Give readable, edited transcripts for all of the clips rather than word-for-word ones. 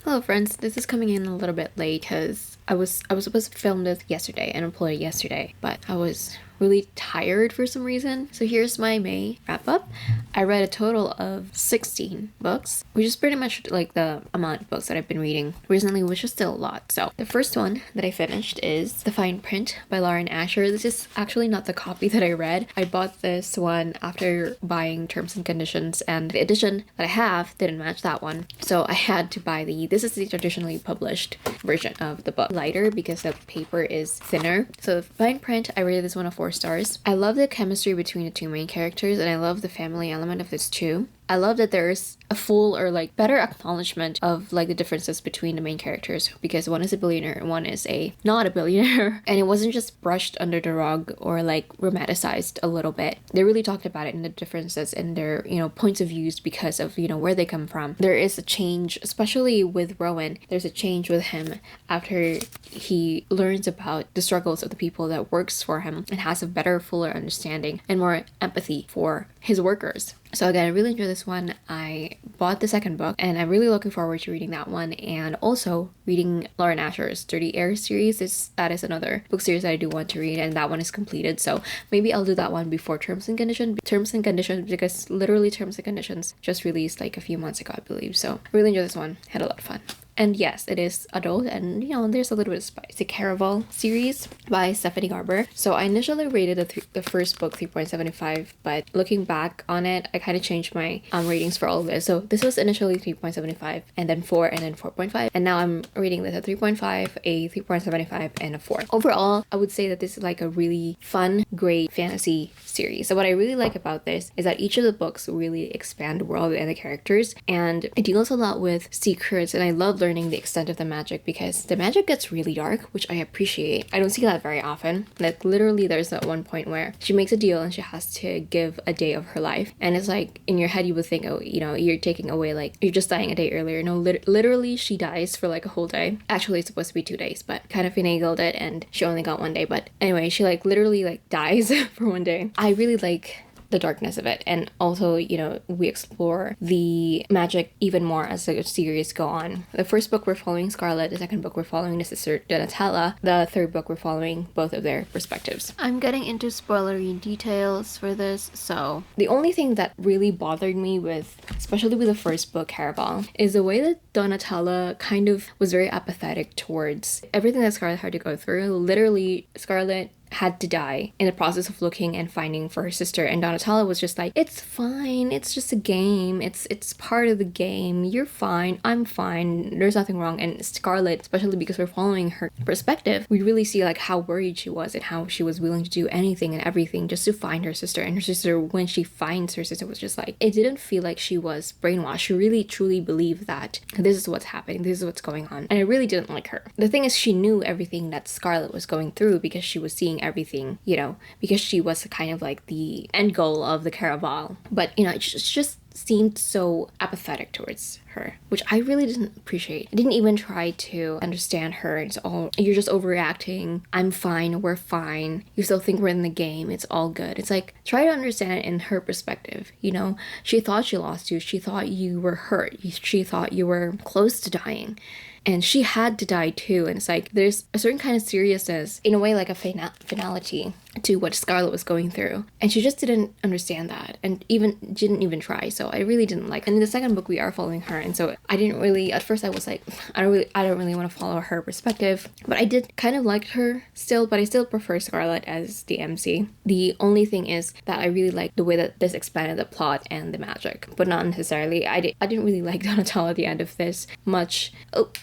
Hello friends, this is coming in a little bit late because I was supposed to film this yesterday and upload it yesterday, but I was really tired for some reason. So here's my May wrap up. I read a total of 16 books, which is pretty much like the amount of books that I've been reading recently, which is still a lot. So the first one that I finished is The Fine Print by Lauren Asher. This is actually not the copy that I read. I bought this one after buying Terms and Conditions, and the edition that I have didn't match that one. So I had to buy this is the traditionally published version of the book, lighter because the paper is thinner. So The Fine Print, I rated this one a 4 stars. I love the chemistry between the two main characters, and I love the family element of this too. I love that there's a full or like better acknowledgement of like the differences between the main characters, because one is a billionaire and one is not a billionaire, and it wasn't just brushed under the rug or like romanticized a little bit. They really talked about it in the differences in their, points of views because of, where they come from. There is a change, especially with Rowan. There's a change with him after he learns about the struggles of the people that works for him and has a better, fuller understanding and more empathy for his workers. So again, I really enjoyed this one. I bought the second book and I'm really looking forward to reading that one, and also reading Lauren Asher's Dirty Air series. That is another book series that I do want to read, and that one is completed. So maybe I'll do that one before Terms and Conditions, because literally Terms and Conditions just released like a few months ago, I believe. So I really enjoyed this one. Had a lot of fun. And yes, it is adult, and there's a little bit of spice. The 𝐂𝐿 series by Stephanie Garber. So I initially rated the first book 3.75, but looking back on it, I kind of changed my ratings for all of this. So this was initially 3.75, and then 4, and then 4.5, and now I'm rating this at 3.5, a 3.75, and a 4. Overall, I would say that this is like a really fun, great fantasy series. So what I really like about this is that each of the books really expand the world and the characters, and it deals a lot with secrets, and I love learning the extent of the magic because the magic gets really dark, which I appreciate. I don't see that very often. Like literally there's that one point where she makes a deal and she has to give a day of her life, and it's like in your head you would think, oh, you're taking away, like you're just dying a day earlier. No, literally she dies for like a whole day. Actually it's supposed to be 2 days, but kind of finagled it and she only got 1 day. But anyway, she like literally like dies for 1 day. I really like the darkness of it, and also we explore the magic even more as the series go on. The first book we're following Scarlet, the second book we're following the sister Donatella, the third book we're following both of their perspectives. I'm getting into spoilery details for this, so the only thing that really bothered me especially with the first book, 𝐂𝐿, is the way that Donatella kind of was very apathetic towards everything that Scarlet had to go through. Literally, Scarlet had to die in the process of looking and finding for her sister, and Donatella was just like, it's fine, it's just a game, it's part of the game, you're fine, I'm fine, there's nothing wrong. And Scarlet, especially because we're following her perspective, we really see like how worried she was and how she was willing to do anything and everything just to find her sister. And her sister, when she finds her sister, was just like, it didn't feel like she was brainwashed. She really truly believed that this is what's happening, this is what's going on, and I really didn't like her. The thing is, she knew everything that Scarlet was going through because she was seeing everything, because she was kind of like the end goal of the 𝐂𝐿. But it just seemed so apathetic towards her, which I really didn't appreciate. I didn't even try to understand her. It's all, you're just overreacting, I'm fine, we're fine, you still think we're in the game, it's all good. It's like, try to understand it in her perspective. She thought she lost you, she thought you were hurt, she thought you were close to dying, and she had to die too. And it's like there's a certain kind of seriousness, in a way like a finality to what Scarlet was going through, and she just didn't understand that and didn't even try. So I really didn't like. And in the second book we are following her, and so I didn't really, at first I was like, I don't really want to follow her perspective, but I did kind of like her still, but I still prefer Scarlet as the MC. The only thing is that I really like the way that this expanded the plot and the magic, but not necessarily. I didn't really like Donatella at the end of this much.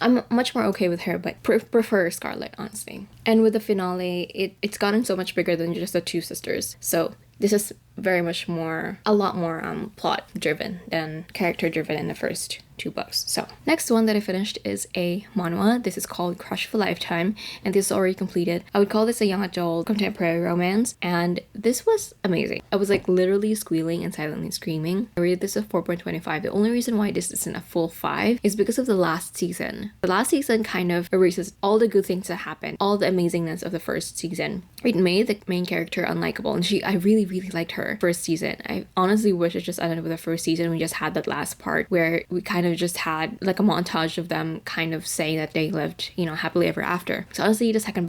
I'm much more okay with her, but prefer Scarlet, honestly. And with the finale, it's gotten so much bigger than just the two sisters. So this is very much a lot more plot driven than character driven in the first 2 books. So next one that I finished is a manhwa. This is called Crush of a Lifetime, and this is already completed. I would call this a young adult contemporary romance, and this was amazing. I was like literally squealing and silently screaming. I rated this a 4.25. The only reason why this isn't a full 5 is because of the last season. The last season kind of erases all the good things that happened, all the amazingness of the first season. It made the main character unlikable, and I really liked her first season. I honestly wish it just ended with the first season. We just had that last part where we kind of just had like a montage of them kind of saying that they lived, you know, happily ever after. So honestly, the second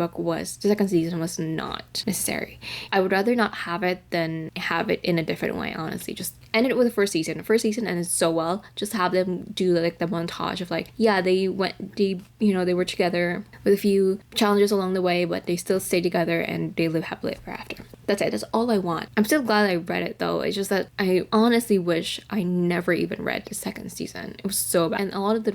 season was not necessary. I would rather not have it than have it in a different way, honestly. Just end it with the first season. The first season ended so well. Just have them do like the montage of like, yeah, they were together with a few challenges along the way, but they still stay together and they live happily ever after. That's it. That's all I want. I'm still glad I read it though. It's just that I honestly wish I never even read the second season. It was so bad. And a lot of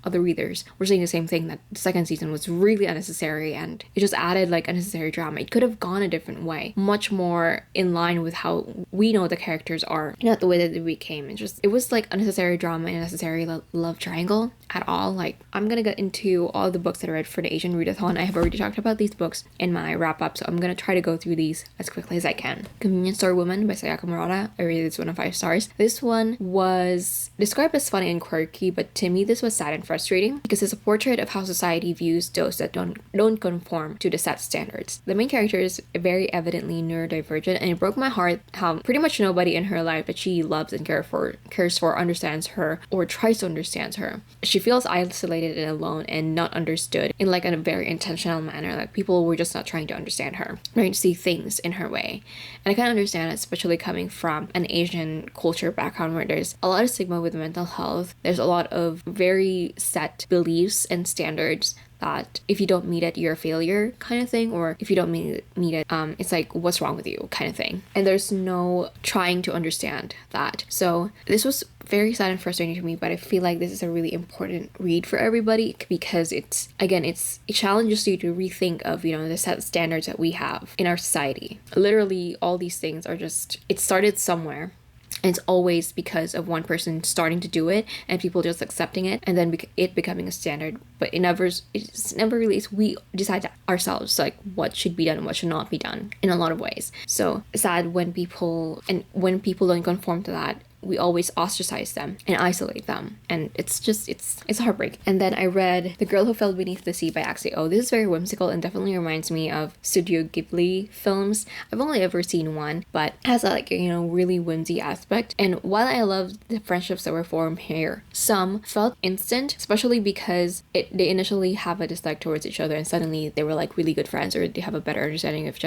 other readers were saying the same thing, that the second season was really unnecessary and it just added like unnecessary drama. It could have gone a different way, much more in line with how we know the characters are, not the way that they became. It was like unnecessary drama and unnecessary love triangle at all. Like, I'm gonna get into all the books that I read for the Asian readathon. I have already talked about these books in my wrap up, so I'm gonna try to go through these as quickly as I can. Convenience Store Woman by Sayaka Murata. I rated this one of 5 stars. This one was described as funny and quirky, but to me this was sad and frustrating because it's a portrait of how society views those that don't conform to the set standards. The main character is very evidently neurodivergent, and it broke my heart how pretty much nobody in her life that she loves and cares for understands her or tries to understand her. She feels isolated and alone and not understood in like a very intentional manner. Like, people were just not trying to understand her, trying to see things in her way. And I can understand it, especially coming from an Asian culture background where there's a lot of stigma with mental health. There's a lot of very set beliefs and standards that if you don't meet it, you're a failure kind of thing, or if you don't meet it, it's like, what's wrong with you kind of thing. And there's no trying to understand that. So this was very sad and frustrating to me, but I feel like this is a really important read for everybody because it challenges you to rethink of, you know, the set standards that we have in our society. Literally, all these things are just, it started somewhere. And it's always because of one person starting to do it and people just accepting it and then it becoming a standard. But it's never really, we decide ourselves like what should be done and what should not be done in a lot of ways. So sad when people don't conform to that. We always ostracize them and isolate them, and it's heartbreaking. And then I read The Girl Who Fell Beneath the Sea by 𝐁𝐨𝐤𝐬. This is very whimsical and definitely reminds me of Studio Ghibli films. I've only ever seen one, but it has a really whimsy aspect. And while I loved the friendships that were formed here, some felt instant, especially because they initially have a dislike towards each other and suddenly they were like really good friends, or they have a better understanding of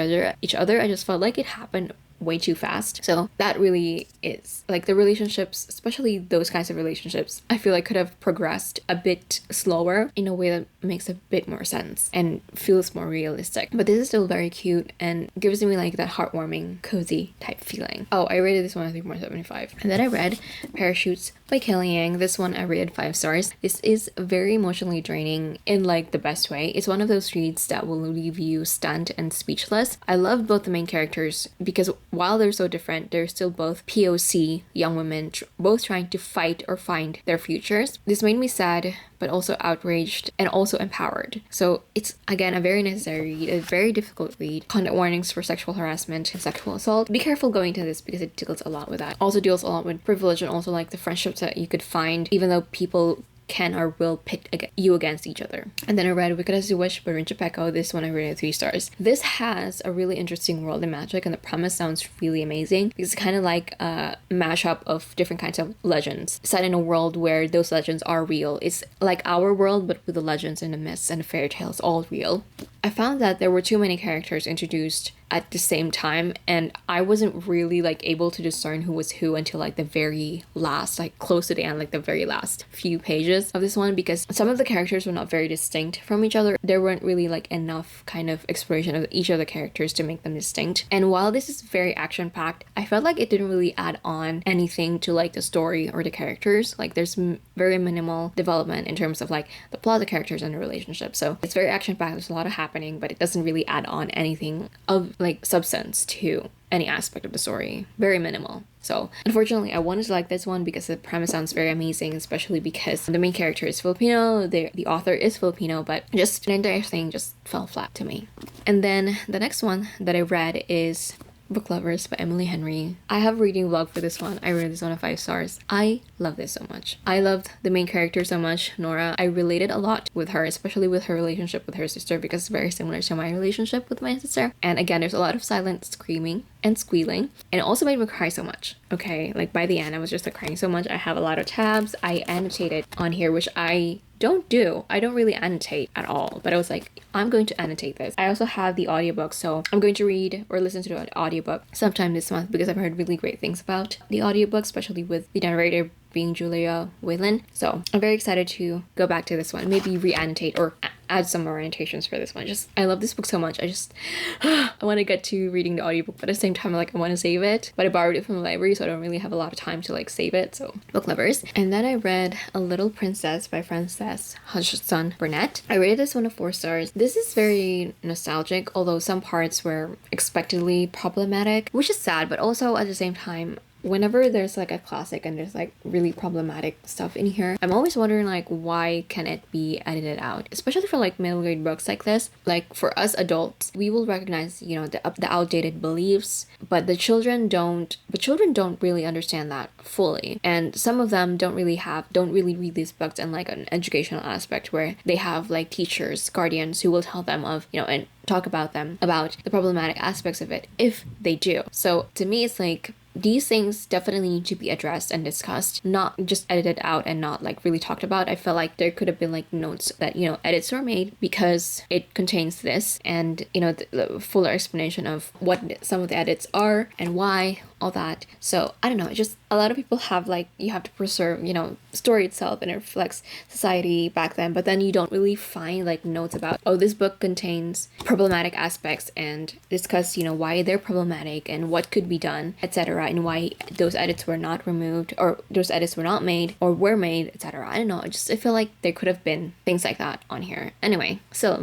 each other. I just felt like it happened way too fast. So that really is like the relationships, especially those kinds of relationships, I feel like could have progressed a bit slower in a way that makes a bit more sense and feels more realistic. But this is still very cute and gives me like that heartwarming, cozy type feeling. Oh, I rated this one 3.75. And then I read Parachutes by Kellyanne. This one I rated 5 stars. This is very emotionally draining in like the best way. It's one of those reads that will leave you stunned and speechless. I love both the main characters because while they're so different, they're still both POC young women, both trying to fight or find their futures. This made me sad, but also outraged and also empowered. So it's, again, a very necessary read, a very difficult read. Content warnings for sexual harassment and sexual assault. Be careful going to this because it deals a lot with that. Also deals a lot with privilege and also like the friendships that you could find, even though people can or will pit you against each other. And then I read Wicked As You Wish by Rin Chupeco. This one I rated 3 stars. This has a really interesting world in magic and the premise sounds really amazing because it's kind of like a mashup of different kinds of legends set in a world where those legends are real. It's like our world but with the legends and the myths and the fairy tales all real. I found that there were too many characters introduced at the same time and I wasn't really like able to discern who was who until like the very last, like close to the end, like the very last few pages of this one, because some of the characters were not very distinct from each other. There weren't really like enough kind of exploration of each of the characters to make them distinct. And while this is very action-packed, I felt like it didn't really add on anything to like the story or the characters. Like there's very minimal development in terms of like the plot, the characters, and the relationship. So it's very action-packed, there's a lot of happening, but it doesn't really add on anything of like substance to any aspect of the story. Very minimal. So unfortunately I wanted to like this one because the premise sounds very amazing, especially because the main character is Filipino, the author is Filipino, but just the entire thing just fell flat to me. And then the next one that I read is Book Lovers by Emily Henry. I have a reading vlog for this one. I rated this one of 5 stars. I love this so much. I loved the main character so much, Nora. I related a lot with her, especially with her relationship with her sister because it's very similar to my relationship with my sister. And again, there's a lot of silent screaming and squealing, and it also made me cry so much. Okay, like by the end I was just like crying so much. I have a lot of tabs. I annotated on here, which I don't do. I don't really annotate at all, but I was like, I'm going to annotate this. I also have the audiobook, so I'm going to read or listen to the audiobook sometime this month because I've heard really great things about the audiobook, especially with the narrator being Julia Whelan. So I'm very excited to go back to this one, maybe re-annotate or add some more annotations for this one. Just, I love this book so much. I want to get to reading the audiobook, but at the same time, like, I want to save it, but I borrowed it from the library, so I don't really have a lot of time to like save it. So book lovers. And then I read A Little Princess by Frances Hodgson Burnett. I rated this one a 4 stars. This is very nostalgic, although some parts were expectedly problematic, which is sad, but also at the same time, whenever there's like a classic and there's like really problematic stuff in here, I'm always wondering like, why can it be edited out? Especially for like middle grade books like this. Like for us adults, we will recognize, you know, the outdated beliefs, but the children don't. But children don't really understand that fully, and some of them don't really read these books in like an educational aspect where they have like teachers, guardians who will tell them of, you know, and talk about them about the problematic aspects of it if they do. So to me, it's like, these things definitely need to be addressed and discussed, not just edited out and not like really talked about. I felt like there could have been like notes that, you know, edits were made because it contains this, and, you know, the fuller explanation of what some of the edits are and why, all that. So I don't know, just a lot of people have like, you have to preserve, you know, story itself, and it reflects society back then, but then you don't really find like notes about, oh, this book contains problematic aspects, and discuss, you know, why they're problematic and what could be done, etc., and why those edits were not removed, or those edits were not made or were made, etc. I don't know, I feel like there could have been things like that on here. Anyway, so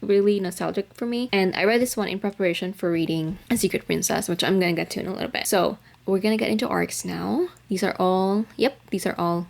really nostalgic for me, and I read this one in preparation for reading A Secret Princess, which I'm gonna get to in a little bit. So we're gonna get into arcs now. These are all,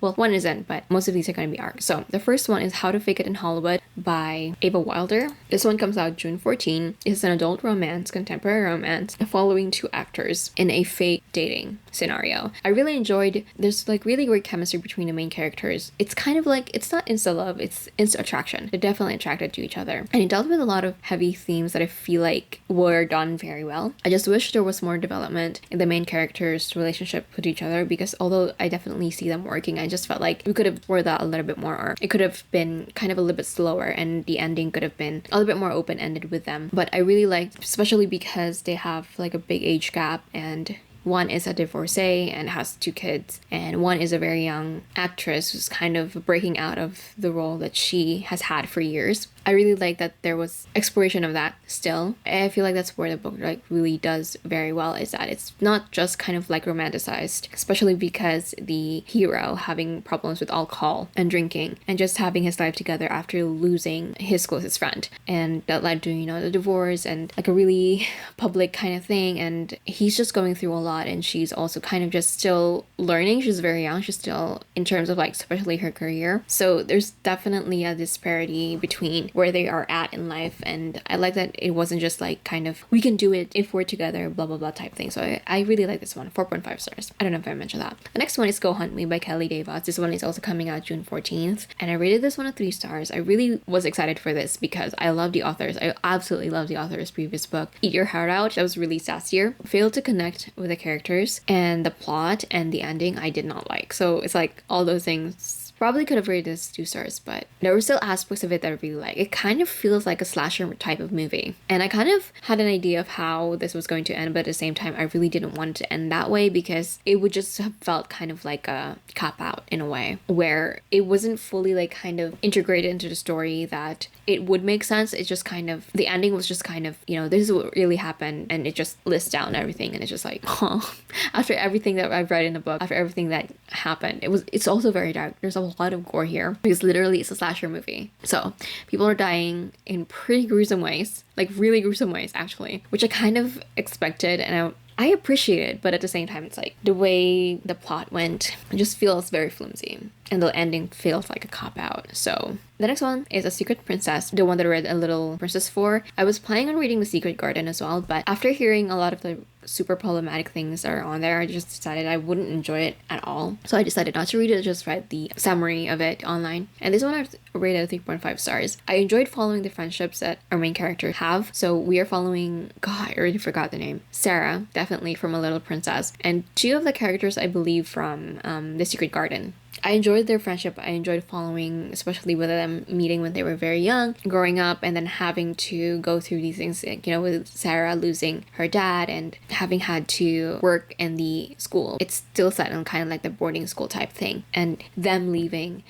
well, one isn't, but most of these are going to be arcs. So the first one is How to Fake It in Hollywood by Ava Wilder. This one comes out June 14. It's an adult romance, contemporary romance, following 2 actors in a fake dating scenario. I really enjoyed, there's like really great chemistry between the main characters. It's kind of like, it's not insta love, it's insta attraction. They're definitely attracted to each other. And it dealt with a lot of heavy themes that I feel like were done very well. I just wish there was more development in the main characters' relationship with each other, because although I definitely see them working, I just felt like we could have explored that a little bit more, or it could have been kind of a little bit slower, and the ending could have been a little bit more open-ended with them. But I really liked, especially because they have like a big age gap, and one is a divorcee and has 2 kids, and one is a very young actress who's kind of breaking out of the role that she has had for years. I really like that there was exploration of that still. I feel like that's where the book like really does very well, is that it's not just kind of like romanticized, especially because the hero having problems with alcohol and drinking and just having his life together after losing his closest friend, and that led to, you know, the divorce and like a really public kind of thing, and he's just going through a lot, and she's also kind of just still learning. She's very young, she's still, in terms of like especially her career, so there's definitely a disparity between where they are at in life. And I like that it wasn't just like kind of, we can do it if we're together, blah blah blah type thing. So I really like this one. 4.5 stars. I don't know if I mentioned that. The next one is Go Hunt Me by Kelly Davos. This one is also coming out June 14th, and I rated this one a 3 stars. I really was excited for this because I love the authors. I absolutely love the author's previous book, Eat Your Heart Out, that was released last year. Failed to connect with the characters, and the plot and the ending I did not like. So it's like all those things. Probably could have rated this 2 stars, but there were still aspects of it that I really like. It kind of feels like a slasher type of movie, and I kind of had an idea of how this was going to end, but at the same time I really didn't want it to end that way, because it would just have felt kind of like a cop-out in a way, where it wasn't fully like kind of integrated into the story that it would make sense. It's just kind of, the ending was just kind of, you know, this is what really happened, and it just lists down everything, and it's just like, oh, after everything that I've read in the book, after everything that happened, it's also very dark. There's a lot of gore here, because literally it's a slasher movie. So people are dying in pretty gruesome ways, like really gruesome ways actually, which I kind of expected, and I appreciate it, but at the same time, it's like the way the plot went, it just feels very flimsy, and the ending feels like a cop-out. So the next one is A Secret Princess, the one that I read A Little Princess for. I was planning on reading The Secret Garden as well, but after hearing a lot of the super problematic things that are on there, I just decided I wouldn't enjoy it at all. So I decided not to read it, I just read the summary of it online. And this one I rate it 3.5 stars. I enjoyed following the friendships that our main characters have. So we are following, God, I already forgot the name. Sarah, definitely from A Little Princess, and two of the characters I believe from The Secret Garden. I enjoyed their friendship. I enjoyed following, especially with them meeting when they were very young, growing up, and then having to go through these things, you know, with Sarah losing her dad and having had to work in the school. It's still set on kind of like the boarding school type thing, and them leaving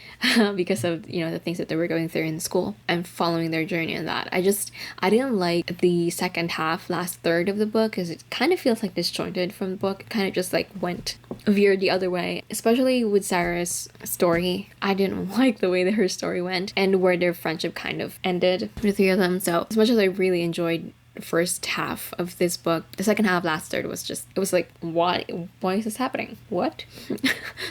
because of, you know, the things that they were going through in school and following their journey in that. I didn't like the second half, last third of the book, because it kind of feels like disjointed from the book. It kind of just like veered the other way, especially with Sarah's story. I didn't like the way that her story went and where their friendship kind of ended, the three of them. So as much as I really enjoyed the first half of this book, the second half, last third, was just, it was like, why is this happening? What?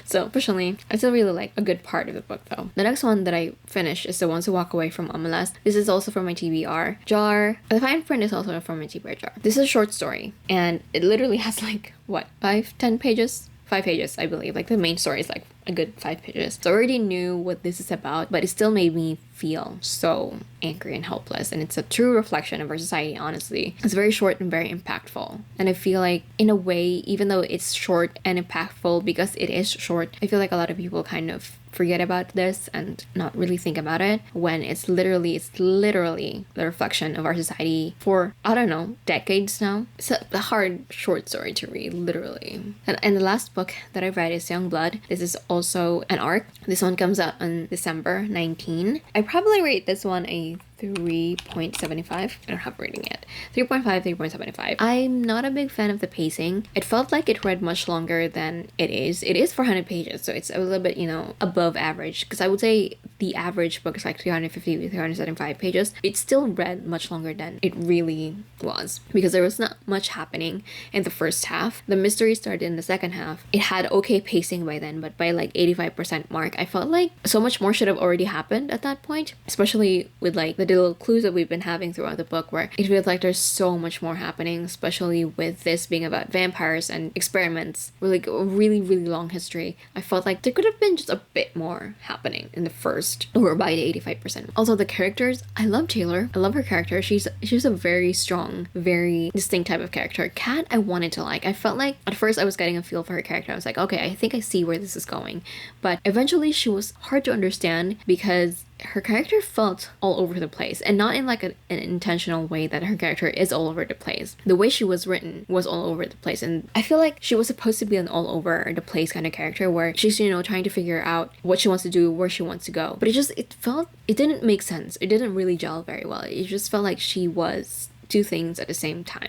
So personally, I still really like a good part of the book though. The next one that I finished is The Ones Who Walk Away from Omelas. This is also from my TBR jar. The fine print is also from my TBR jar. This is a short story and it literally has like, what, 10 pages? 5 pages, I believe. Like the main story is like a good 5 pages. So I already knew what this is about, but it still made me feel so angry and helpless. And it's a true reflection of our society, honestly. It's very short and very impactful. And I feel like, in a way, even though it's short and impactful, because it is short, I feel like a lot of people kind of forget about this and not really think about it, when it's literally the reflection of our society for, I don't know, decades now. It's a hard short story to read, literally. And the last book that I read is Young Blood. This is also an arc. This one comes out on December 19. I probably rate this one a 3.75. I don't have a rating yet. 3.5, 3.75. I'm not a big fan of the pacing. It felt like it read much longer than it is. It is 400 pages, so it's a little bit, you know, above average. Because I would say the average book is like 350 to 375 pages. It still read much longer than it really was, because there was not much happening in the first half. The mystery started in the second half. It had okay pacing by then, but by like 85% mark, I felt like so much more should have already happened at that point, especially with like the little clues that we've been having throughout the book, where it feels like there's so much more happening, especially with this being about vampires and experiments with like a really, really long history. I felt like there could have been just a bit more happening in the first, or by the 85%. Also, the characters, I love Taylor. I love her character. She's a very strong, very distinct type of character. Kat, I wanted to like. I felt like at first I was getting a feel for her character. I was like, okay, I think I see where this is going. But eventually she was hard to understand, because her character felt all over the place, and not in like an intentional way that her character is all over the place. The way she was written was all over the place, and I feel like she was supposed to be an all over the place kind of character, where she's, you know, trying to figure out what she wants to do, where she wants to go. But it didn't make sense. It didn't really gel very well. It just felt like she was two things at the same time,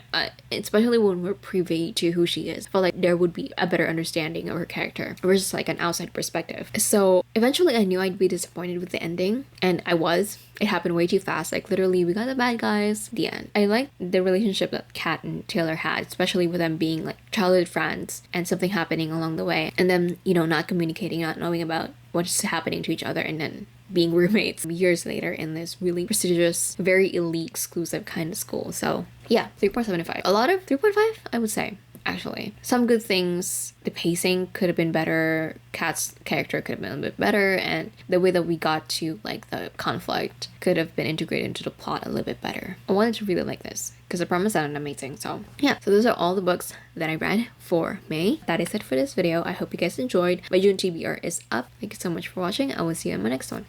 especially when we're privy to who she is. I felt like there would be a better understanding of her character versus like an outside perspective. So eventually I knew I'd be disappointed with the ending, and I was. It happened way too fast. Like literally we got the bad guys, the end. I liked the relationship that Kat and Taylor had, especially with them being like childhood friends and something happening along the way, and them, you know, not communicating, not knowing about what's happening to each other, and then being roommates years later in this really prestigious, very elite, exclusive kind of school. So yeah, 3.75. A lot of 3.5, I would say. Actually, some good things. The pacing could have been better. Kat's character could have been a bit better, and the way that we got to like the conflict could have been integrated into the plot a little bit better. I wanted to really like this because the promise sounded amazing. So yeah, so those are all the books that I read for May. That is it for this video. I hope you guys enjoyed. My June TBR is up. Thank you so much for watching. I will see you in my next one.